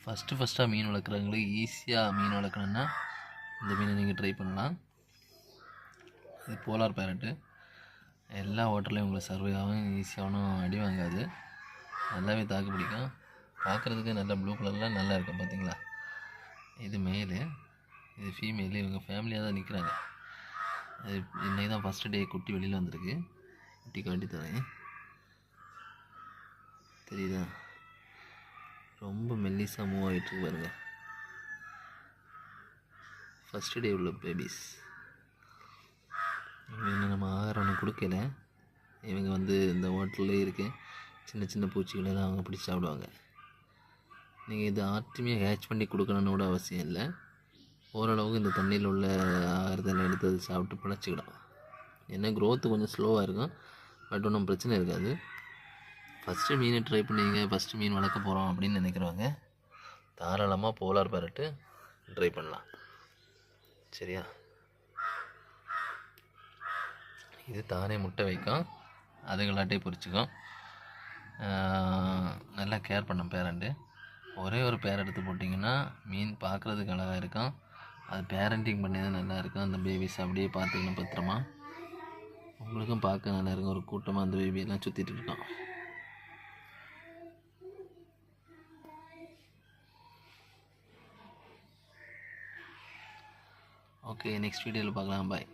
ஃபஸ்ட்டாக மீன் வளர்க்குறவங்களுக்கு ஈஸியாக மீன் வளர்க்கணுன்னா இந்த மீனை நீங்கள் ட்ரை பண்ணலாம். இது போலார் பேரட்டு. எல்லா வாட்டர்லேயும் உங்களுக்கு சர்வே ஆகும், ஈஸியாகவும் அடி வாங்காது, நல்லாவே தாக்கு பிடிக்கும். பார்க்குறதுக்கு நல்லா ப்ளூ கலரில் நல்லா இருக்கும். பார்த்தீங்களா, இது மேலு, இது ஃபீமேலு. இவங்க ஃபேமிலியாக தான் நிற்கிறாங்க. அது இன்றைக்கி தான் ஃபஸ்ட்டு டே குட்டி வெளியில் வந்திருக்கு. குட்டி காட்டி தரேன், தெரியுதா? ரொம்ப மெல்லிஸாக மூவ் ஆகிட்டுருக்கு பாருங்கள். ஃபஸ்ட்டு டே உள்ள பேபிஸ். இவங்க நம்ம ஆகாரம் ஒன்று கொடுக்கல. இவங்க வந்து இந்த ஹோட்டல்லே இருக்கு, சின்ன சின்ன பூச்சிகளெல்லாம் அவங்க பிடிச்சி சாப்பிடுவாங்க. நீங்கள் இது ஆர்டிமியாக ஹேட்ச் பண்ணி கொடுக்கணுன்னு கூட அவசியம் இல்லை. ஓரளவுக்கு இந்த தண்ணியில் உள்ள ஆகாரத்தில் எடுத்து அது சாப்பிட்டு பிழைச்சிக்கிடும். ஏன்னா க்ரோத்து கொஞ்சம் ஸ்லோவாக இருக்கும், பட் ஒன்றும் பிரச்சனை இருக்காது. ஃபஸ்ட்டு மீனை ட்ரை பண்ணிங்க, ஃபஸ்ட்டு மீன் வளர்க்க போகிறோம் அப்படின்னு நினைக்கிறவங்க தாராளமாக போலார் பேரட்டு ட்ரை பண்ணலாம். சரியா? இது தானே முட்டை வைக்கும், அதுகளாட்டே பொரிச்சிக்கும். நல்லா கேர் பண்ண பேரண்ட்டு. ஒரே ஒரு பேர் எடுத்து போட்டிங்கன்னா மீன் பார்க்குறதுக்கு அழகாக இருக்கும். அது பேரண்டிங் பண்ணி தான் நல்லாயிருக்கும். அந்த பேபிஸ் அப்படியே பார்த்துக்கணும் பத்திரமா. உங்களுக்கும் பார்க்க நல்லாயிருக்கும். ஒரு கூட்டமாக அந்த பேபியெல்லாம் சுற்றிட்டு இருக்கோம். ஓகே, நெக்ஸ்ட் வீடியோவில் பார்க்கலாம். பாய்.